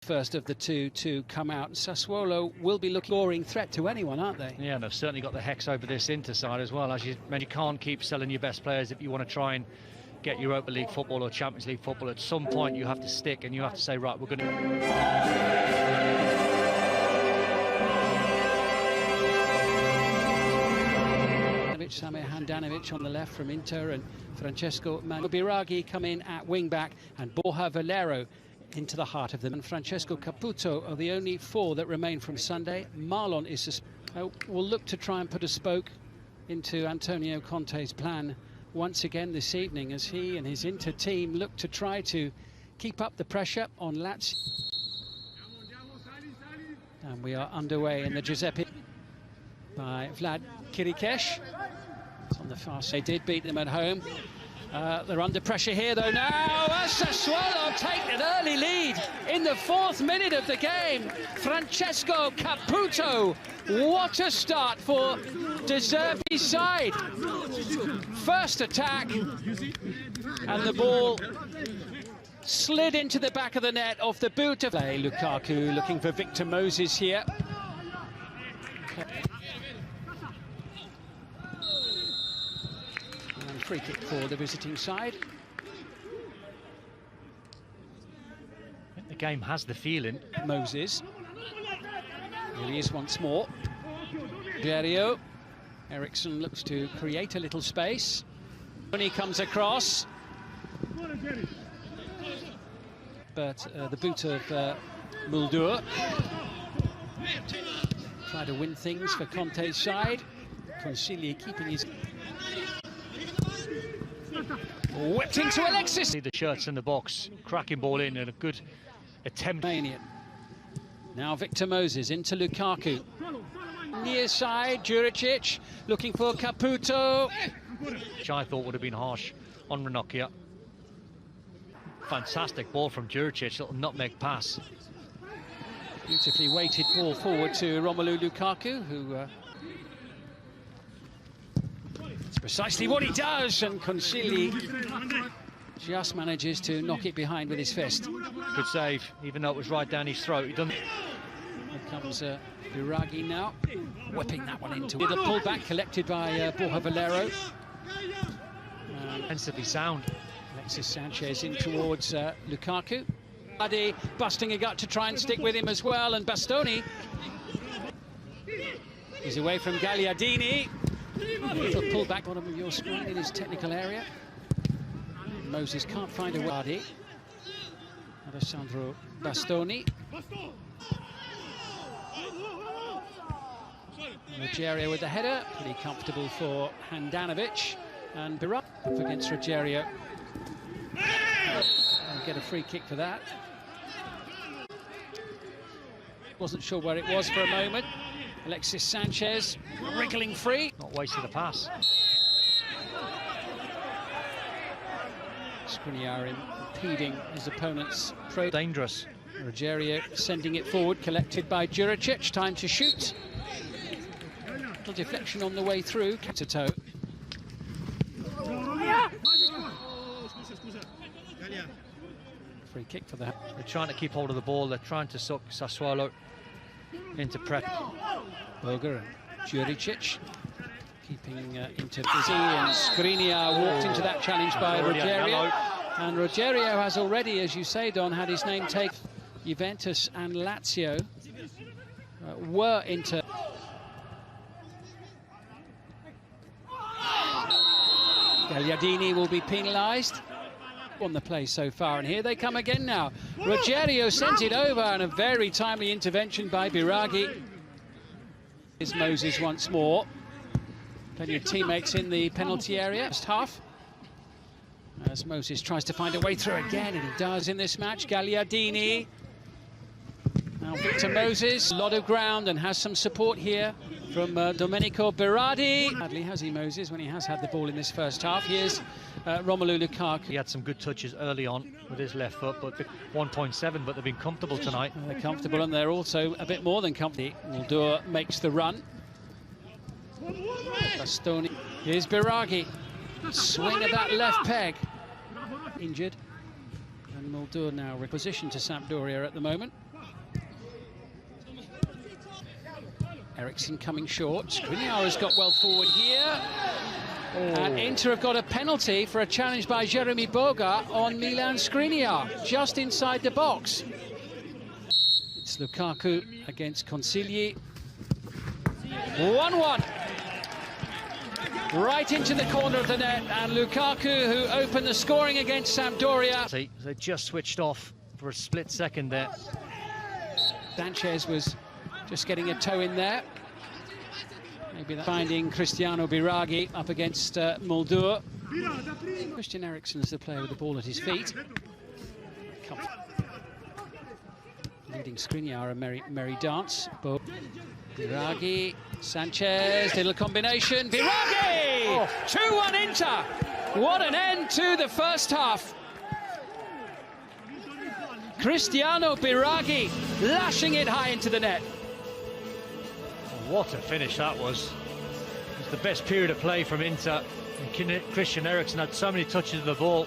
First of the two to come out. Sassuolo will be looking scoring threat to anyone, aren't they? Yeah, and they've certainly got the hex over this Inter side as well. As you mentioned, you can't keep selling your best players if you want to try and get Europa League football or Champions League football. At some point you have to stick and you have to say, right, we're going to... Samir Handanovic on the left from Inter, and Francesco Biraghi come in at wing-back, and Borja Valero into the heart of them. And Francesco Caputo are the only four that remain from Sunday. Marlon is will look to try and put a spoke into Antonio Conte's plan once again this evening, as he and his Inter team look to try to keep up the pressure on Lazio. And we are underway in the Giuseppe by Vlad Kirikesh. It's on the far side. They did beat them at home. They're under pressure here though now. Sassuolo take an early lead in the 4th minute of the game. Francesco Caputo, what a start for De Zerbi's side. First attack, and the ball slid into the back of the net off the boot of Lukaku, looking for Victor Moses here. Free kick for the visiting side. I think the game has the feeling. Moses. Here he is once more. Rogerio. Eriksson looks to create a little space. When he comes across. But the boot of Muldur. Try to win things for Conte's side. Consigli keeping his... Whipped into Alexis. See the shirts in the box, cracking ball in, and a good attempt. Now Victor Moses into Lukaku. Near side, Juricic looking for Caputo. Which I thought would have been harsh on Ranocchia. Fantastic ball from Juricic, little nutmeg pass. Beautifully weighted ball forward to Romelu Lukaku, who... It's precisely what he does, and Consigli just manages to knock it behind with his fist. Good save, even though it was right down his throat. He doesn't... Here comes Biraghi now, whipping that one into the pullback collected by Borja Valero. Defensively sound. Alexis Sanchez in towards Lukaku. Adi busting a gut to try and stick with him as well, and Bastoni is away from Gagliardini. A little pull back bottom of your screen in his technical area. Moses can't find a way. Alessandro Bastoni. Rogerio with the header, pretty comfortable for Handanovic, and Biraghi up against Rogerio. And get a free kick for that. Wasn't sure where it was for a moment. Alexis Sanchez wriggling free. Not wasted a pass. Skriniar impeding his opponent's pro. Dangerous. Rogerio sending it forward, collected by Juricic. Time to shoot. Little deflection on the way through. To toe. Free kick for that. They're trying to keep hold of the ball. They're trying to suck Sassuolo into prep. Boger and Juricic keeping Inter busy, and Skriniar walked into that challenge by Rogerio. And Rogerio has already, as you say, Don, had his name taken. Juventus and Lazio were Inter. Gagliardini will be penalised on the play so far, and here they come again now. Rogerio sent it over, and a very timely intervention by Biraghi. Is Moses once more. Plenty of teammates in the penalty area. First half. As Moses tries to find a way through again, and he does in this match. Gagliardini. Now Victor Moses. A lot of ground and has some support here from Domenico Berardi. Badly has he, Moses, when he has had the ball in this first half. Here's Romelu Lukaku. He had some good touches early on with his left foot, but 1.7, but they've been comfortable tonight. They're comfortable, and they're also a bit more than comfortable. Muldur makes the run. Bastoni. Here's Biraghi. Swing of that left peg. Injured. And Muldur now repositioned to Sampdoria at the moment. Eriksson coming short. Skriniar has got well forward here. And Inter have got a penalty for a challenge by Jeremy Boga on Milan Skriniar, just inside the box. It's Lukaku against Consigli. 1-1. Right into the corner of the net, and Lukaku, who opened the scoring against Sampdoria. They just switched off for a split second there. Sanchez was just getting a toe in there. Maybe that finding Cristiano Biraghi up against Muldur. Christian Eriksen is the player with the ball at his feet. Leading Skriniar a merry dance. Biraghi, Sanchez, little combination. Biraghi! 2-1 Inter! What an end to the first half. Cristiano Biraghi lashing it high into the net. What a finish that was. It was the best period of play from Inter. And Christian Eriksen had so many touches of the ball,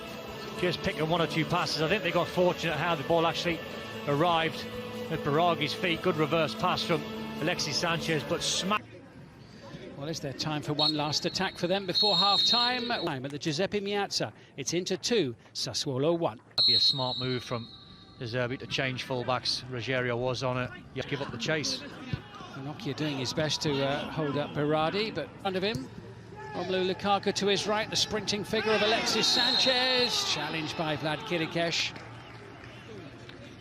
just picking one or two passes. I think they got fortunate how the ball actually arrived at Biraghi's feet. Good reverse pass from Alexis Sanchez, but smack. Well, is there time for one last attack for them before half-time? At the Giuseppe Meazza, it's Inter 2, Sassuolo 1. That'd be a smart move from De Zerbi to change fullbacks. Rogerio was on it. You have to give up the chase. Nokia doing his best to hold up Berardi, but in front of him, Romelu Lukaku to his right, the sprinting figure of Alexis Sanchez, challenged by Vlad Kirikesh.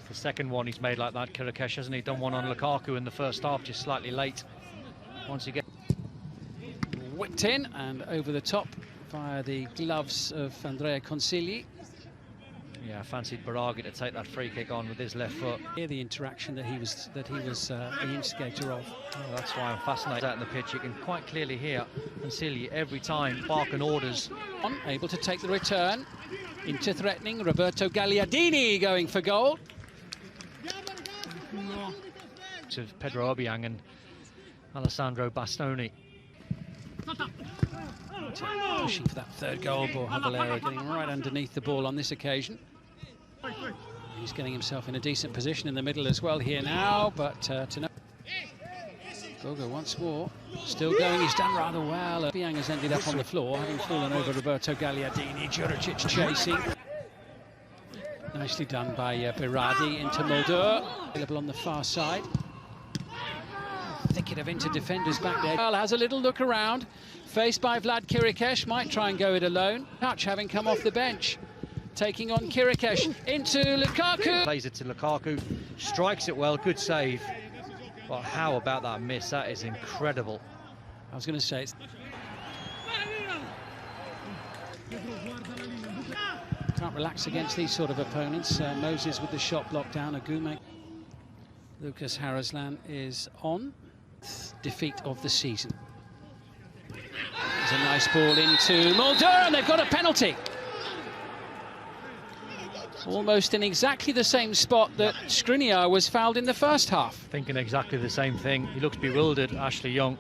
The second one he's made like that, Kirikesh, hasn't he? Done one on Lukaku in the first half, just slightly late. Once again, whipped in and over the top via the gloves of Andrea Consigli. Yeah, I fancied Biraghi to take that free kick on with his left foot. Here, the interaction that he was the instigator of. Oh, that's why I'm fascinated out in the pitch. You can quite clearly hear Consigli every time barking orders. Able to take the return. Inter threatening. Roberto Gagliardini going for goal. To Pedro Obiang and Alessandro Bastoni. Pushing for that third goal, Borja Valero getting right underneath the ball on this occasion. He's getting himself in a decent position in the middle as well here now, but to know. Boga once more, still going, he's done rather well. Obiang has ended up on the floor, having fallen over Roberto Gagliardini. Juricic chasing. Nicely done by Berardi into Muldur, available on the far side. Thicket of Inter defenders back there. Has a little look around, faced by Vlad Kirikesh, might try and go it alone. Touch having come off the bench, taking on Kirikesh into Lukaku. Plays it to Lukaku, strikes it well, good save. But how about that miss? That is incredible. I was going to say, can't relax against these sort of opponents. Moses with the shot blocked down. Agume. Lucas Haraslan is on. Defeat of the season. There's a nice ball into Muldur, and they've got a penalty. Almost in exactly the same spot that Skriniar was fouled in the first half. Thinking exactly the same thing. He looks bewildered, Ashley Young.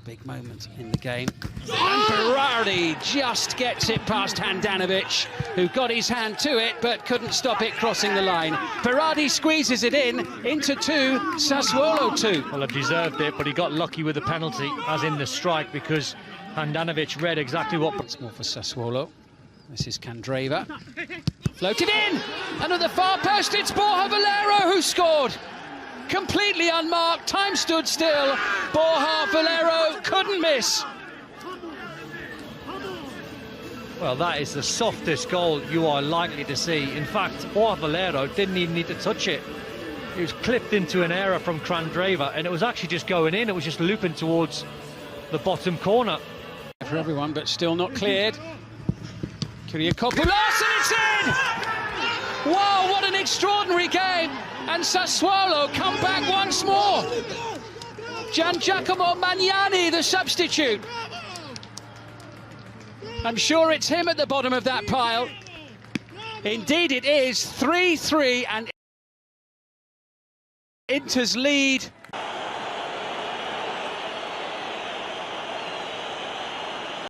Big moment in the game. And Berardi just gets it past Handanovic, who got his hand to it but couldn't stop it crossing the line. Berardi squeezes it in, into 2, Sassuolo 2. Well, he deserved it, but he got lucky with the penalty, as in the strike, because Handanovic read exactly what... It's more for Sassuolo. This is Candreva. Floated in! And at the far post, it's Borja Valero who scored! Completely unmarked, time stood still. Borja Valero couldn't miss. Well, that is the softest goal you are likely to see. In fact, Borja Valero didn't even need to touch it. It was clipped into an error from Candreva, and it was actually just going in. It was just looping towards the bottom corner. For everyone, but still not cleared. Kyriakopoulos, and it's in! Wow, what an extraordinary game! And Sassuolo come back once more. Giangiacomo Magnani, the substitute. I'm sure it's him at the bottom of that pile. Indeed it is. 3-3, and Inter's lead